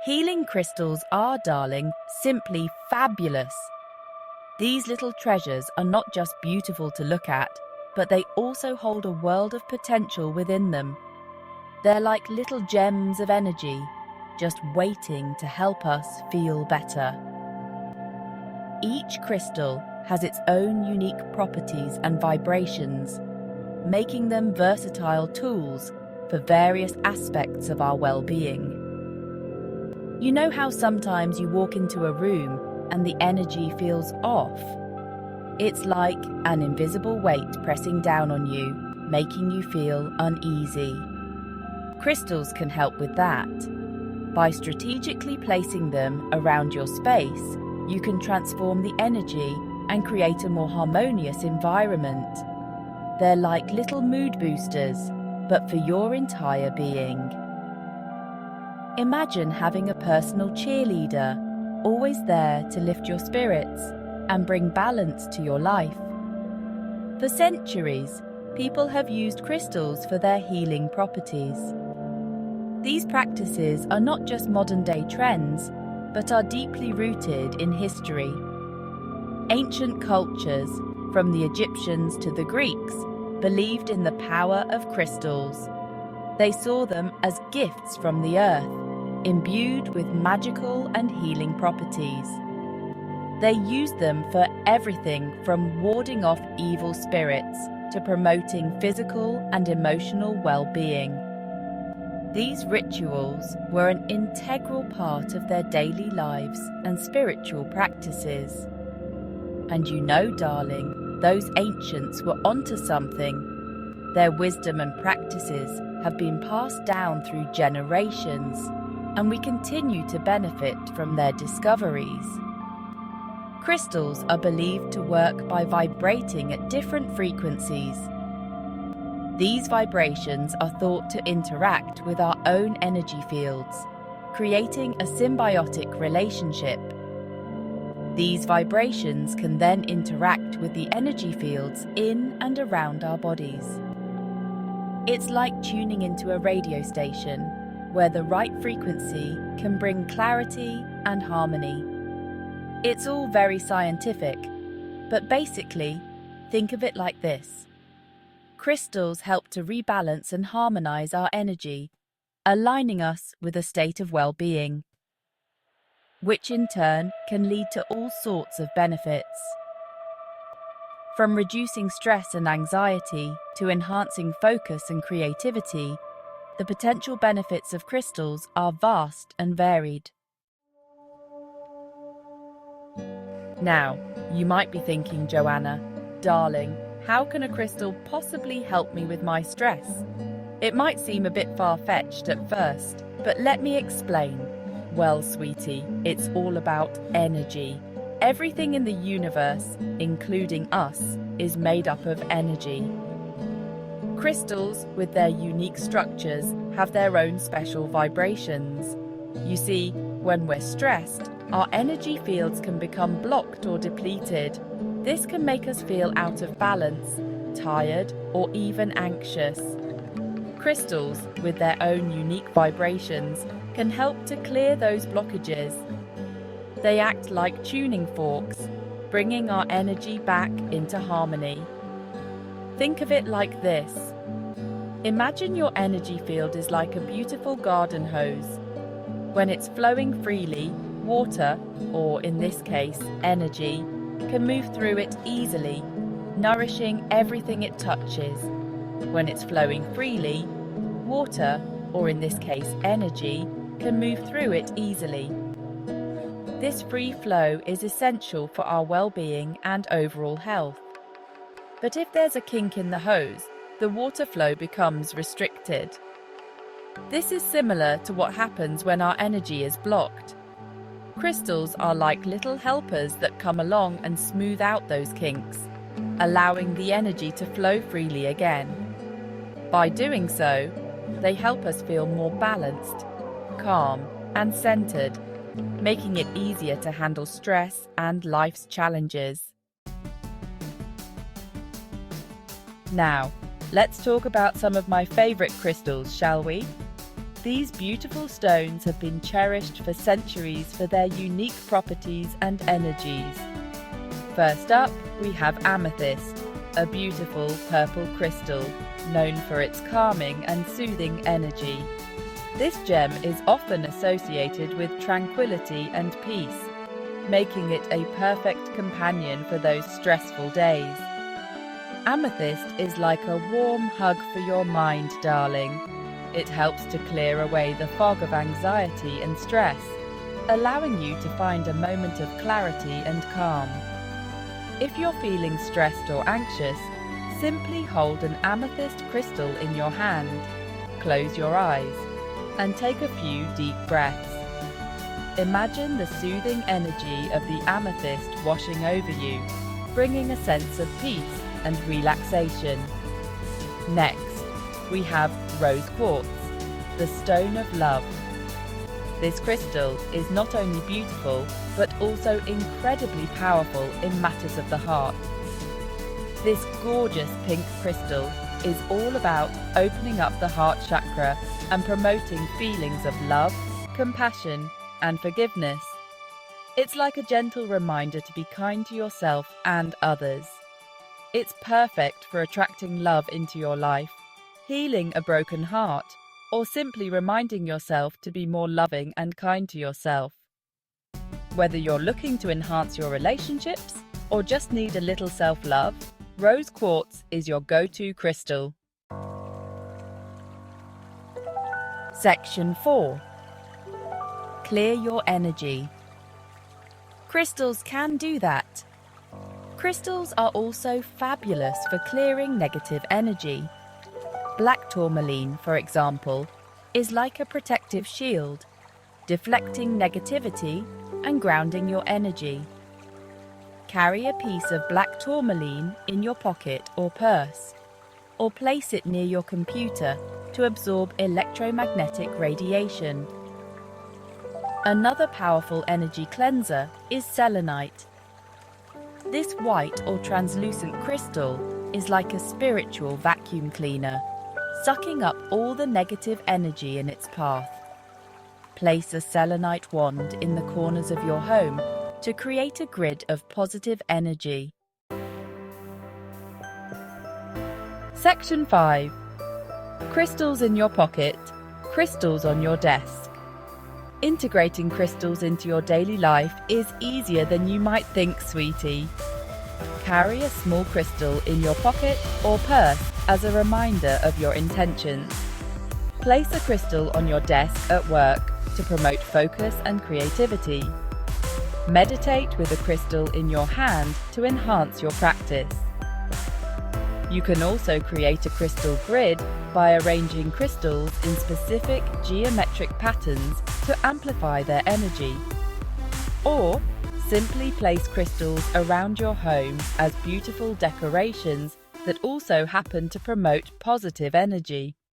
Healing crystals are, darling, simply fabulous. These little treasures are not just beautiful to look at, but they also hold a world of potential within them. They're like little gems of energy, just waiting to help us feel better. Each crystal has its own unique properties and vibrations, making them versatile tools for various aspects of our well-being. You know how sometimes you walk into a room and the energy feels off? It's like an invisible weight pressing down on you, making you feel uneasy. Crystals can help with that. By strategically placing them around your space, you can transform the energy and create a more harmonious environment. They're like little mood boosters, but for your entire being. Imagine having a personal cheerleader, always there to lift your spirits and bring balance to your life. For centuries, people have used crystals for their healing properties. These practices are not just modern-day trends, but are deeply rooted in history. Ancient cultures, from the Egyptians to the Greeks, believed in the power of crystals. They saw them as gifts from the earth, imbued with magical and healing properties. They used them for everything from warding off evil spirits to promoting physical and emotional well-being. These rituals were an integral part of their daily lives and spiritual practices. And you know, darling, those ancients were onto something. Their wisdom and practices have been passed down through generations, and we continue to benefit from their discoveries. Crystals are believed to work by vibrating at different frequencies. These vibrations are thought to interact with our own energy fields, creating a symbiotic relationship. These vibrations can then interact with the energy fields in and around our bodies. It's like tuning into a radio station, where the right frequency can bring clarity and harmony. It's all very scientific, but basically, think of it like this. Crystals help to rebalance and harmonize our energy, aligning us with a state of well-being, which in turn can lead to all sorts of benefits. From reducing stress and anxiety to enhancing focus and creativity, the potential benefits of crystals are vast and varied. Now, you might be thinking, Joanna, darling, how can a crystal possibly help me with my stress? It might seem a bit far-fetched at first, but let me explain. Well, sweetie, it's all about energy. Everything in the universe, including us, is made up of energy. Crystals, with their unique structures, have their own special vibrations. You see, when we're stressed, our energy fields can become blocked or depleted. This can make us feel out of balance, tired, or even anxious. Crystals, with their own unique vibrations, can help to clear those blockages. They act like tuning forks, bringing our energy back into harmony. Think of it like this. Imagine your energy field is like a beautiful garden hose. When it's flowing freely, water, or in this case, energy, can move through it easily, nourishing everything it touches. When it's flowing freely, water, or in this case, energy, can move through it easily. This free flow is essential for our well-being and overall health. But if there's a kink in the hose, the water flow becomes restricted. This is similar to what happens when our energy is blocked. Crystals are like little helpers that come along and smooth out those kinks, allowing the energy to flow freely again. By doing so, they help us feel more balanced, calm, and centered, making it easier to handle stress and life's challenges. Now, let's talk about some of my favorite crystals, shall we? These beautiful stones have been cherished for centuries for their unique properties and energies. First up, we have Amethyst, a beautiful purple crystal known for its calming and soothing energy. This gem is often associated with tranquility and peace, making it a perfect companion for those stressful days. Amethyst is like a warm hug for your mind, darling. It helps to clear away the fog of anxiety and stress, allowing you to find a moment of clarity and calm. If you're feeling stressed or anxious, simply hold an amethyst crystal in your hand, close your eyes, and take a few deep breaths. Imagine the soothing energy of the amethyst washing over you, bringing a sense of peace and relaxation. Next, we have rose quartz, the stone of love. This crystal is not only beautiful, but also incredibly powerful in matters of the heart. This gorgeous pink crystal is all about opening up the heart chakra and promoting feelings of love, compassion, and forgiveness. It's like a gentle reminder to be kind to yourself and others. It's perfect for attracting love into your life, healing a broken heart, or simply reminding yourself to be more loving and kind to yourself. Whether you're looking to enhance your relationships or just need a little self-love, rose quartz is your go-to crystal. Section 4. Clear your energy. Crystals can do that. Crystals are also fabulous for clearing negative energy. Black tourmaline, for example, is like a protective shield, deflecting negativity and grounding your energy. Carry a piece of black tourmaline in your pocket or purse, or place it near your computer to absorb electromagnetic radiation. Another powerful energy cleanser is selenite. This white or translucent crystal is like a spiritual vacuum cleaner, sucking up all the negative energy in its path. Place a selenite wand in the corners of your home to create a grid of positive energy. Section 5. Crystals in your pocket, crystals on your desk. Integrating crystals into your daily life is easier than you might think, sweetie. Carry a small crystal in your pocket or purse as a reminder of your intentions. Place a crystal on your desk at work to promote focus and creativity. Meditate with a crystal in your hand to enhance your practice. You can also create a crystal grid by arranging crystals in specific geometric patterns to amplify their energy. Or simply place crystals around your home as beautiful decorations that also happen to promote positive energy.